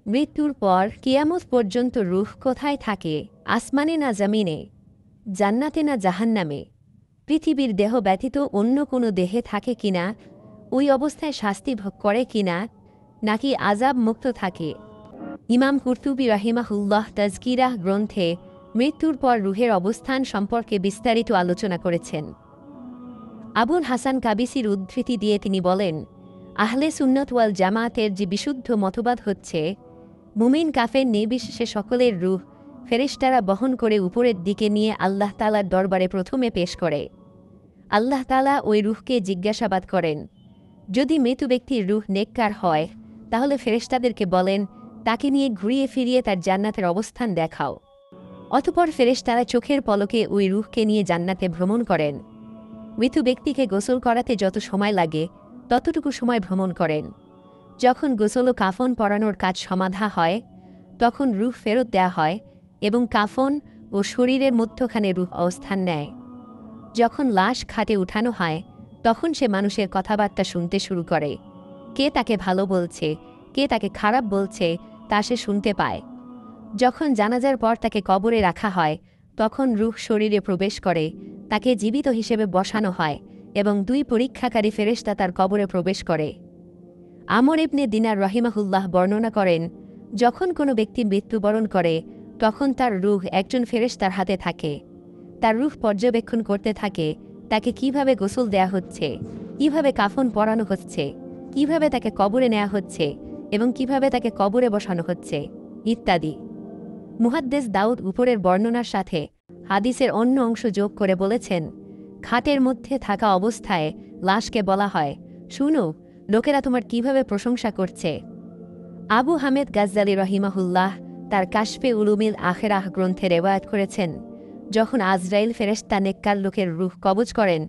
মৃত্যুর পর কিয়ামত পর্যন্ত রূহ কোথায় থাকে? আসমানে না জমিনে? জান্নাতে না জাহান্নামে? পৃথিবীর দেহ ব্যতীত অন্য কোনো দেহে থাকে কিনা? ওই অবস্থায় শাস্তি ভোগ করে কিনা, নাকি আজাব মুক্ত থাকে? ইমাম কুরতুবী রাহিমাহুল্লাহ তাজকিরাহ গ্রন্থে মৃত্যুর পর রুহের অবস্থান সম্পর্কে বিস্তারিত আলোচনা করেছেন। আবুল হাসান কাবিসির উদ্ধৃতি দিয়ে তিনি বলেন, আহলে সুন্নত ওয়াল জামাতের যে বিশুদ্ধ মতবাদ হচ্ছে, মুমিন কাফের নির্বিশেষে সকলের রূহ ফেরেশতারা বহন করে উপরের দিকে নিয়ে আল্লাহ তাআলার দরবারে প্রথমে পেশ করে। আল্লাহ তাআলা ওই রূহকে জিজ্ঞাসাবাদ করেন। যদি মৃত ব্যক্তির রূহ নেককার হয়, তাহলে ফেরেশতাদেরকে বলেন, তাকে নিয়ে ঘুরিয়ে ফিরিয়ে তার জান্নাতের অবস্থান দেখাও। অতঃপর ফেরেশতারা চোখের পলকে ওই রূহকে নিয়ে জান্নাতে ভ্রমণ করেন। মৃত ব্যক্তিকে গোসল করাতে যত সময় লাগে ততটুকু সময় ভ্রমণ করেন। যখন গোসল ও কাফন পরানোর কাজ সমাধা হয়, তখন রূহ ফেরত দেয়া হয় এবং কাফন ও শরীরের মধ্যখানে রূহ অবস্থান নেয়। যখন লাশ খাটে উঠানো হয়, তখন সে মানুষের কথাবার্তা শুনতে শুরু করে। কে তাকে ভালো বলছে, কে তাকে খারাপ বলছে, তা সে শুনতে পায়। যখন জানাজার পর তাকে কবরে রাখা হয়, তখন রূহ শরীরে প্রবেশ করে, তাকে জীবিত হিসেবে বসানো হয় এবং দুই পরীক্ষাকারী ফেরেশতা তার কবরে প্রবেশ করে। আমর ইবনে দিনার রহিমাহুল্লাহ বর্ণনা করেন, যখন কোনো ব্যক্তি মৃত্যুবরণ করে, তখন তার রূহ একজন ফেরেশতার হাতে থাকে। তার রূহ পর্যবেক্ষণ করতে থাকে তাকে কিভাবে গোসল দেয়া হচ্ছে, কিভাবে কাফন পরানো হচ্ছে, কিভাবে তাকে কবরে নেওয়া হচ্ছে এবং কিভাবে তাকে কবরে বসানো হচ্ছে ইত্যাদি। মুহাদ্দিস দাউদ উপরের বর্ণনার সাথে হাদিসের অন্য অংশ যোগ করে বলেছেন, খাটের মধ্যে থাকা অবস্থায় লাশকে বলা হয়, শুনো, লোকেরা তোমার কিভাবে প্রশংসা করছে। আবু হামেদ গাজ্জালি রহিমাহুল্লাহ তার কাশফে উলুমিল আখেরাহ গ্রন্থে রেওয়ায়াত করেছেন, যখন আজরাইল ফেরেশতা নেককার লোকের রূহ কবজ করেন,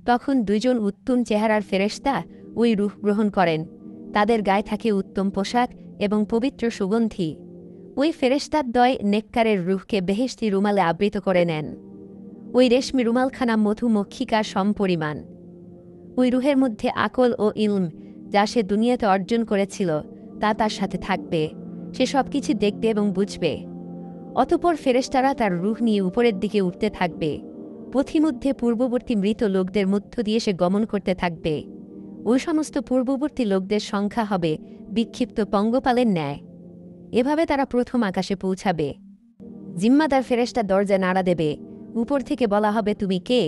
তখন দুইজন উত্তম চেহারার ফেরেশতা ওই রূহ গ্রহণ করেন। তাদের গায়ে থাকে উত্তম পোশাক এবং পবিত্র সুগন্ধি। ওই ফেরেশতার দ্বয় নেককারের রূহকে বেহেশতি রুমালে আবৃত করে নেন। ওই রেশমি রুমালখানা মধুমক্ষিকার সমপরিমাণ। ওই রুহের মধ্যে আকল ও ইলম, যা সে দুনিয়াতে অর্জন করেছিল, তা তার সাথে থাকবে। সে সব কিছু দেখবে এবং বুঝবে। অতঃপর ফেরেশতারা তার রূহ নিয়ে উপরের দিকে উঠতে থাকবে। পথিমধ্যে পূর্ববর্তী মৃত লোকদের মধ্য দিয়ে সে গমন করতে থাকবে। ওই সমস্ত পূর্ববর্তী লোকদের সংখ্যা হবে বিক্ষিপ্ত পঙ্গপালের ন্যায়। এভাবে তারা প্রথম আকাশে পৌঁছাবে। জিম্মাদার ফেরেশতা দরজা নাড়া দেবে। উপর থেকে বলা হবে, তুমি কে?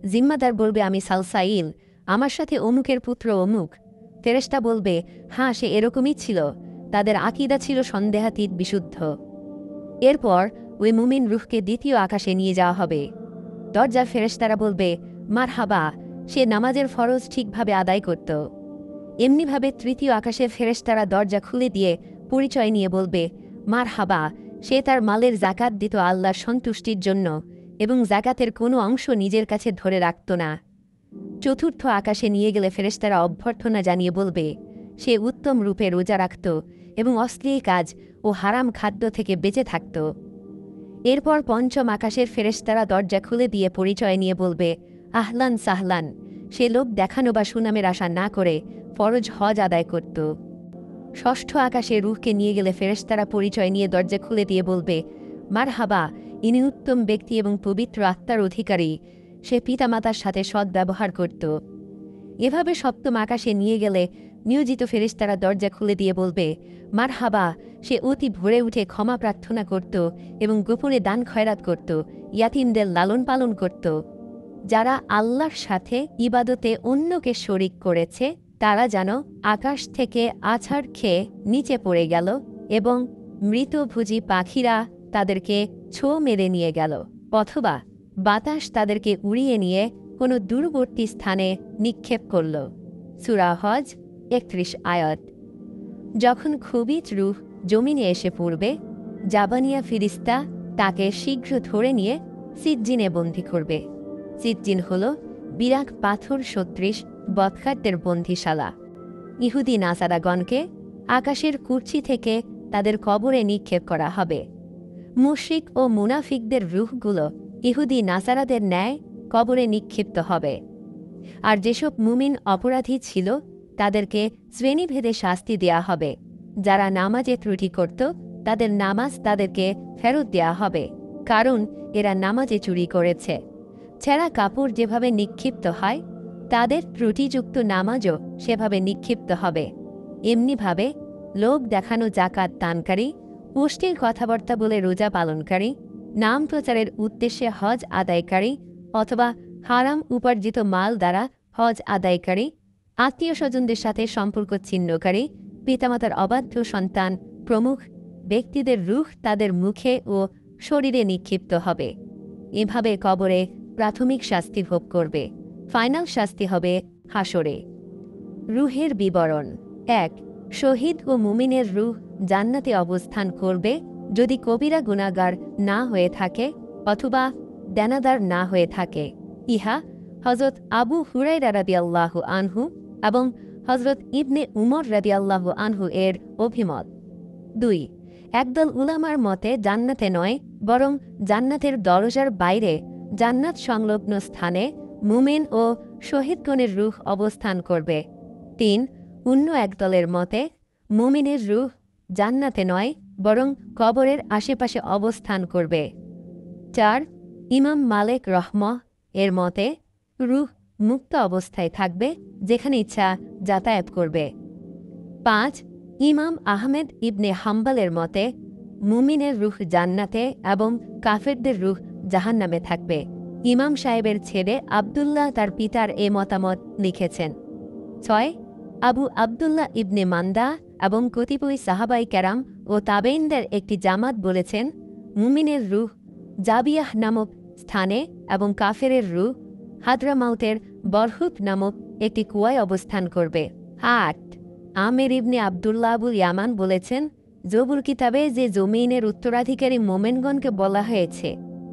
জিম্মাদার বলবে, আমি সালসাইল, আমার সাথে অমুকের পুত্র অমুক। ফেরেশতা বলবে, হ্যাঁ, সে এরকমই ছিল। তাদের আকীদা ছিল সন্দেহাতীত বিশুদ্ধ। এরপর ওই মুমিন রূহকে দ্বিতীয় আকাশে নিয়ে যাওয়া হবে। দরজার ফেরেশতারা বলবে, মারহাবা, সে নামাজের ফরজ ঠিকভাবে আদায় করত। এমনিভাবে তৃতীয় আকাশের ফেরেশতারা দরজা খুলে দিয়ে পরিচয় নিয়ে বলবে, মারহাবা, সে তার মালের জাকাত দিত আল্লাহর সন্তুষ্টির জন্য এবং জাকাতের কোনো অংশ নিজের কাছে ধরে রাখত না। চতুর্থ আকাশে নিয়ে গেলে ফেরেশতারা অভ্যর্থনা জানিয়ে বলবে, সে উত্তম রূপে রোজা রাখত এবং অশ্লীল কাজ ও হারাম খাদ্য থেকে বেঁচে থাকত। এরপর পঞ্চম আকাশের ফেরেশতারা দরজা খুলে দিয়ে পরিচয় নিয়ে বলবে, আহলান সাহলান, সে লোক দেখানো বা সুনামের আশা না করে ফরজ হজ আদায় করত। ষষ্ঠ আকাশে রূহকে নিয়ে গেলে ফেরেশতারা পরিচয় নিয়ে দরজা খুলে দিয়ে বলবে, মারহাবা, ইনি উত্তম ব্যক্তি এবং পবিত্র আত্মার অধিকারী, সে পিতামাতার সাথে সদ্ব্যবহার করত। এভাবে সপ্তম আকাশে নিয়ে গেলে নিয়োজিত ফেরেশতারা দরজা খুলে দিয়ে বলবে, মারহাবা, সে অতি ভোরে উঠে ক্ষমা প্রার্থনা করত এবং গোপনে দান খয়রাত করত, ইয়াতীমদের লালন পালন করত। যারা আল্লাহর সাথে ইবাদতে অন্যকে শরিক করেছে, তারা যেন আকাশ থেকে আছাড় খেয়ে নিচে পড়ে গেল এবং মৃতভোজী পাখিরা তাদেরকে ছো মেরে নিয়ে গেল, অথবা বাতাস তাদেরকে উড়িয়ে নিয়ে কোনো দূরবর্তী স্থানে নিক্ষেপ করল। সূরা হজ ৩১ আয়াত। যখন খুবিত রূহ জমিনে এসে পড়বে, জাবানিয়া ফিরিস্তা তাকে শীঘ্র ধরে নিয়ে সিজ্জিনে বন্দী করবে। সিজ্জিন হল বিরাট পাথর সদৃশ বৎখারদের বন্দিশালা। ইহুদি নাসারাগণকে আকাশের কুর্চি থেকে তাদের কবরে নিক্ষেপ করা হবে। মুশরিক ও মুনাফিকদের রূহগুলো ইহুদি নাসারাদের ন্যায় কবরে নিক্ষিপ্ত হবে। আর যেসব মুমিন অপরাধী ছিল, তাদেরকে শ্রেণীভেদে শাস্তি দেয়া হবে। যারা নামাজে ত্রুটি করত তাদের নামাজ তাদেরকে ফেরত দেওয়া হবে, কারণ এরা নামাজে চুরি করেছে। ছেঁড়া কাপড় যেভাবে নিক্ষিপ্ত হয়, তাদের ত্রুটিযুক্ত নামাজও সেভাবে নিক্ষিপ্ত হবে। এমনিভাবে লোক দেখানো জাকাত দানকারী, পুষ্টির কথাবার্তা বলে রোজা পালনকারী, নাম প্রচারের উদ্দেশ্যে হজ আদায়কারী অথবা হারাম উপার্জিত মাল দ্বারা হজ আদায়কারী, আত্মীয় স্বজনদের সাথে সম্পর্ক ছিন্নকারী, পিতামাতার অবাধ্য সন্তান প্রমুখ ব্যক্তিদের রূহ তাদের মুখে ও শরীরে নিক্ষিপ্ত হবে। এভাবে কবরে প্রাথমিক শাস্তি ভোগ করবে। ফাইনাল শাস্তি হবে হাসরে। রূহের বিবরণ। ১. শহীদ ও মুমিনের রূহ জান্নাতে অবস্থান করবে যদি কবিরা গুনাহগার না হয়ে থাকে অথবা দেনাদার না হয়ে থাকে। ইহা হযরত আবু হুরায়রা রাদিয়াল্লাহু আনহু এবং হযরত ইবনে উমর রাদিয়াল্লাহু আনহু এর অভিমত। ২. একদল উলামার মতে জান্নাতে নয়, বরং জান্নাতের দরজার বাইরে জান্নাত সংলগ্ন স্থানে মুমিন ও শহীদগণের রূহ অবস্থান করবে। ৩. অন্য একদলের মতে মুমিনের রূহ জান্নাতে নয়, বরং কবরের আশেপাশে অবস্থান করবে। ৪. ইমাম মালিক রহমহ এর মতে রূহ মুক্ত অবস্থায় থাকবে, যেখানে ইচ্ছা যাতায়াত করবে। ৫. ইমাম আহমেদ ইবনে হাম্বলের মতে মুমিনের রূহ জান্নাতে এবং কাফেরদের রূহ জাহান্নামে থাকবে। ইমাম সাহেবের ছেলে আবদুল্লাহ তার পিতার এ মতামত লিখেছেন। ৬. আবু আবদুল্লাহ ইবনে মান্দা এবং কতিপয় সাহাবাই কেরাম ও তাবেইনদের একটি জামাত বলেছেন, মুমিনের রূহ জাবিয়াহ নামক স্থানে এবং কাফেরের রূহ হাদরামাউতের বরহুত নামক একটি কুয়ায় অবস্থান করবে। ৮. আমের ইবনে আবদুল্লাহ আবুল ইয়ামান বলেছেন, জবুর কিতাবে যে জমিনের উত্তরাধিকারী মোমেনগণকে বলা হয়েছে,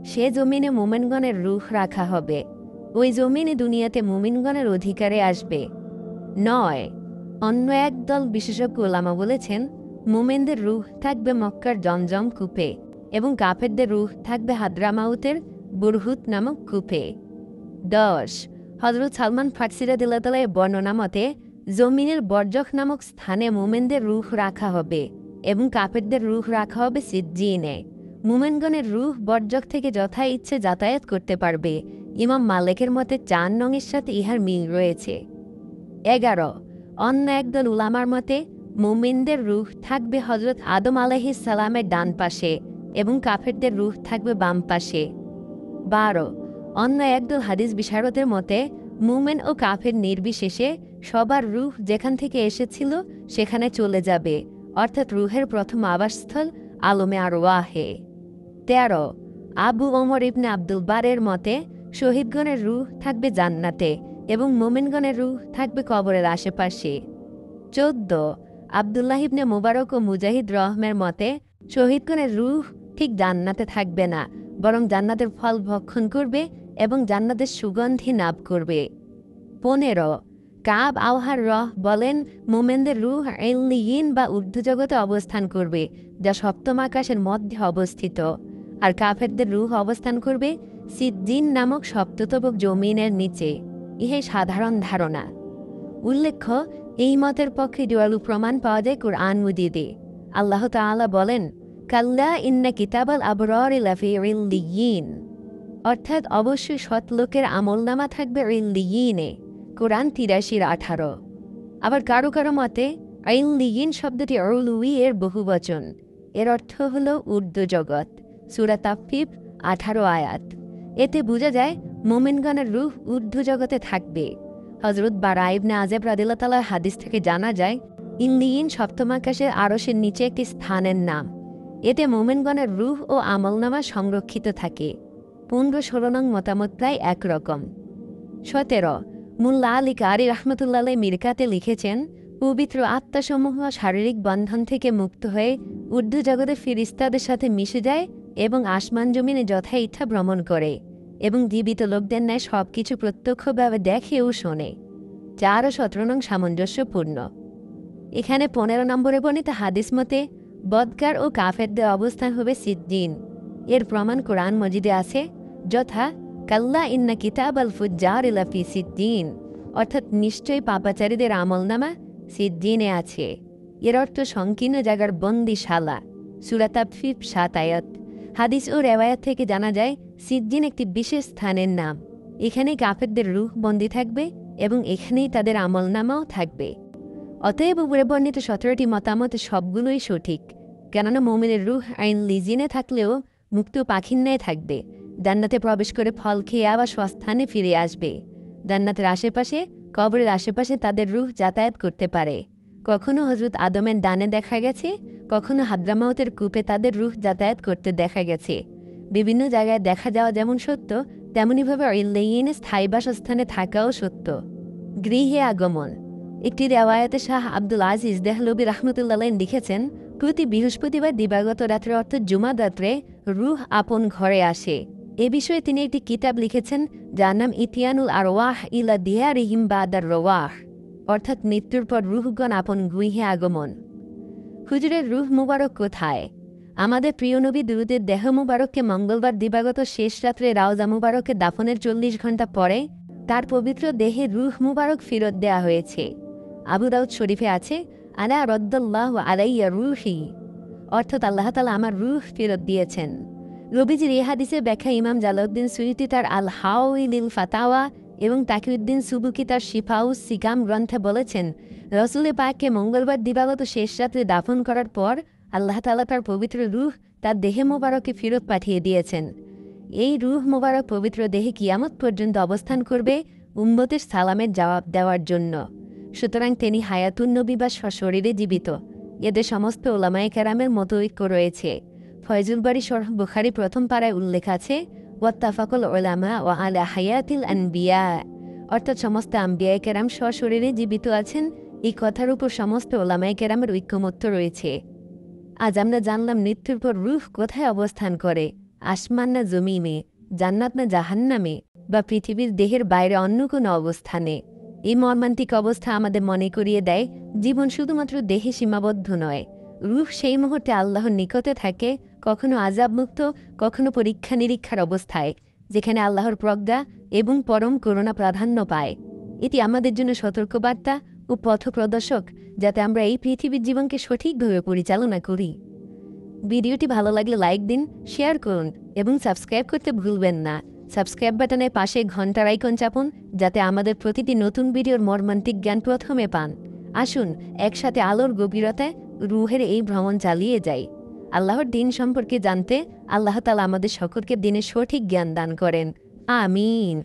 সে জমিনে মোমেনগণের রূহ রাখা হবে। ওই জমিনে দুনিয়াতে মোমিনগণের অধিকারে আসবে। ৯. অন্য একদল বিশেষজ্ঞ ওলামা বলেছেন, মোমেনদের রূহ থাকবে মক্কার জমজম কূপে এবং কাফেরদের রূহ থাকবে হাদরামাউতের বুরহুত নামক কূপে। ১০. হযরত সালমান ফারসি রাদিয়াল্লাহু তাআলা বর্ণনা মতে জমিনের বরজখ নামক স্থানে মোমেনদের রূহ রাখা হবে এবং কাফেরদের রূহ রাখা হবে সিজ্জিনে। মুমিনগণের রূহ বরজখ থেকে যথা ইচ্ছে যাতায়াত করতে পারবে। ইমাম মালিকের মতে ৪ নংয়ের সাথে ইহার মিল রয়েছে। ১১. অন্য একদল উলামার মতে মুমিনদের রূহ থাকবে হযরত আদম আলাইহিস সালামের ডান পাশে এবং কাফেরদের রূহ থাকবে বাম পাশে। ১২. অন্য একদল হাদিস বিশারদের মতে মুমিন ও কাফের নির্বিশেষে সবার রূহ যেখান থেকে এসেছিল সেখানে চলে যাবে, অর্থাৎ রূহের প্রথম আবাসস্থল আলমে আরওয়াহে। ১৩. আবু ওমর ইবনে আব্দুল বারের মতে শহীদগণের রূহ থাকবে জান্নাতে এবং মুমিনগণের রূহ থাকবে কবরের আশেপাশে। ১৪. আবদুল্লাহ ইবনে মুবারক ও মুজাহিদ রহমের মতে শহীদগণের রূহ ঠিক জান্নাতে থাকবে না, বরং জান্নাতের ফল ভক্ষণ করবে এবং জান্নাতের সুগন্ধি লাভ করবে। ১৫. কাব আওহার রহ বলেন, মোমেনদের রূহ ইল্লিয়িন বা ঊর্ধ্বজগতে অবস্থান করবে, যা সপ্তম আকাশের মধ্যে অবস্থিত, আর কাফেরদের রূহ অবস্থান করবে সিজ্জিন নামক সপ্ততবক জমিনের নিচে। ইহাই সাধারণ ধারণা। উল্লেখ্য, এই মতের পক্ষে জোরালো প্রমাণ পাওয়া যায় কুরআন মজিদে। আল্লাহ তাআলা বলেন, কাল্লা ইন্না কিতাবাল আবরারি লাফি ইল্লিয়িন, অর্থাৎ অবশ্যই সৎ লোকের আমলনামা থাকবে ইল্লিয়িনে। কোরআন ৮৩-১৮। আবার কারো কারো মতে ইল্লিয়িন শব্দটি উলুই এর বহুবচন। এর অর্থ হল ঊর্ধ্বজগৎ। সূরা তাফফিফ ১৮ আয়াত। এতে বোঝা যায় মুমিনগণের রূহ ঊর্ধ্বজগতে থাকবে। হযরত বারা ইবনে আযিব রাদিয়াল্লাহু তাআলার হাদিস থেকে জানা যায়, ইল্লিয়িন সপ্তম আকাশের আরশের নিচে একটি স্থানের নাম। এতে মুমিনগণের রূহ ও আমলনামা সংরক্ষিত থাকে। ১৫-১৬ নং মতামত প্রায় একরকম। ১৭. মুল্লা আলী কারি রাহমাতুল্লাহ মিরকাতে লিখেছেন, পবিত্র আত্মাসমূহ শারীরিক বন্ধন থেকে মুক্ত হয়ে ঊর্ধ্বজগতে ফিরিস্তাদের সাথে মিশে যায় এবং আসমান জমিনে যথা ইচ্ছা ভ্রমণ করে এবং জীবিত লোকদের ন্যায় সবকিছু প্রত্যক্ষভাবে দেখে ও শোনে। ৪ ও ১৭ নং সামঞ্জস্যপূর্ণ। এখানে ১৫ নম্বরে বর্ণিত হাদিস মতে বদকার ও কাফেরদের অবস্থান হবে সিজ্জিন। এর প্রমাণ কোরআন মজিদে আছে, যথা কাল্লা ইন্না কিতাব আল ফুজ্জার লাফি সিজ্জিন, অর্থাৎ নিশ্চয়ই পাপাচারীদের আমলনামা সিজ্জিনে আছে। এর অর্থ সংকীর্ণ জায়গার বন্দিশালা। সূরা তাফফিফ ৭ আয়াত। হাদিস ও রেওয়ায়াত থেকে জানা যায় সিজ্জিন একটি বিশেষ স্থানের নাম। এখানে কাফেরদের রূহ বন্দী থাকবে এবং এখানেই তাদের আমলনামাও থাকবে। অতএব উপরে বর্ণিত ১৭টি মতামত সবগুলোই সঠিক, কেননা মুমিনের রূহ আইন লিজিনে থাকলেও মুক্ত পাখির ন্যায় থাকবে। জান্নাতে প্রবেশ করে ফল খেয়ে আবার স্বস্থানে ফিরে আসবে। জান্নাতের আশেপাশে, কবরের আশেপাশে তাদের রূহ যাতায়াত করতে পারে। কখনো হযরত আদমের ডানে দেখা গেছে, কখনো হাদ্রামাউতের কূপে তাদের রূহ যাতায়াত করতে দেখা গেছে। বিভিন্ন জায়গায় দেখা যাওয়া যেমন সত্য, তেমনিভাবে ইল্লাইয়িনে স্থায়ী বাসস্থানে থাকাও সত্য। গৃহে আগমন। একটি রেওয়ায়াতে শাহ আব্দুল আজিজ দেহলভী রাহমাতুল্লাহ লিখেছেন, প্রতি বৃহস্পতিবার দিবাগত রাত্রে অর্থাৎ জুমা রাত্রে রূহ আপন ঘরে আসে। এ বিষয়ে তিনি একটি কিতাব লিখেছেন যার নাম ইতিয়ানুল আরওয়াহ ইলা দিয়ারিহিম বাদার রওয়াহ, অর্থাৎ মৃত্যুর পর রূহগণ আপন গৃহে আগমন। হুজুরের রূহ মুবারক কোথায়? আমাদের প্রিয় নবী দুরূদের দেহ মুবারককে মঙ্গলবার দিবাগত শেষ রাত্রে রাওজা মুবারকে দাফনের ৪০ ঘণ্টা পরে তার পবিত্র দেহে রূহ মুবারক ফেরত দেয়া হয়েছে। আবু দাউদ শরীফে আছে, আলা রদ্দাল্লাহু আলাইয়া রূহি, অর্থাৎ আল্লাহ তাআলা আমার রূহ ফেরত দিয়েছেন। নবীজির এই হাদিসের ব্যাখ্যা ইমাম জালাউদ্দিন সুয়ুতি তার আল হাওয়াইলিল ফাতাওয়া এবং তাকিউদ্দিন সুবুকি তার শিফাউস সিকাম গ্রন্থে বলেছেন, রসুলে পাককে মঙ্গলবার দিবাগত শেষ রাত্রে দাফন করার পর আল্লাহ তাআলা তার পবিত্র রূহ তার দেহে মোবারকে ফেরত পাঠিয়ে দিয়েছেন। এই রূহ মোবারক পবিত্র দেহে কিয়ামত পর্যন্ত অবস্থান করবে উম্মতের সালামের জবাব দেওয়ার জন্য। সুতরাং তিনি হায়াতুন নবী বা সশরীরে জীবিত। এদের সমস্ত ওলামায়ে কেরামের মতো ঐক্য রয়েছে। ফয়জুল বারী শরহ বুখারী প্রথম পাড়ায় উল্লেখ আছে, ওয়াত্তাফাকুল উলামা ওয়া আলা হায়াতিল আনবিয়া, অর্থাৎ সমস্ত আম্বিয়ায়ে কেরাম সশরীরে জীবিত আছেন। এই কথার উপর সমস্ত ওলামায়ে কেরামের ঐক্যমত্য রয়েছে। আজ আমরা জানলাম মৃত্যুর পর রূহ কোথায় অবস্থান করে, আসমান না জমিনে, জান্নাত না জাহান্নামে, বা পৃথিবীর দেহের বাইরে অন্য কোনো অবস্থানে। এই মর্মান্তিক অবস্থা আমাদের মনে করিয়ে দেয় জীবন শুধুমাত্র দেহে সীমাবদ্ধ নয়। রূহ সেই মুহূর্তে আল্লাহর নিকটে থাকে, কখনো আযাবমুক্ত, কখনো পরীক্ষা নিরীক্ষার অবস্থায়, যেখানে আল্লাহর প্রজ্ঞা এবং পরম করুণা প্রাধান্য পায়। এটি আমাদের জন্য সতর্কবার্তা ও পথপ্রদর্শক, যাতে আমরা এই পৃথিবীর জীবনকে সঠিকভাবে পরিচালনা করি। ভিডিওটি ভালো লাগলে লাইক দিন, শেয়ার করুন এবং সাবস্ক্রাইব করতে ভুলবেন না। সাবস্ক্রাইব বাটনের পাশে ঘন্টার আইকন চাপুন, যাতে আমাদের প্রতিটি নতুন ভিডিওর মর্মান্তিক জ্ঞান প্রথমে পান। আসুন একসাথে আলোর গভীরতায় রূহের এই ভ্রমণ চালিয়ে যাই। আল্লাহর দিন সম্পর্কে জানতে আল্লাহ তাআলা আমাদের সকলকে দিনের সঠিক জ্ঞান দান করেন। আমিন।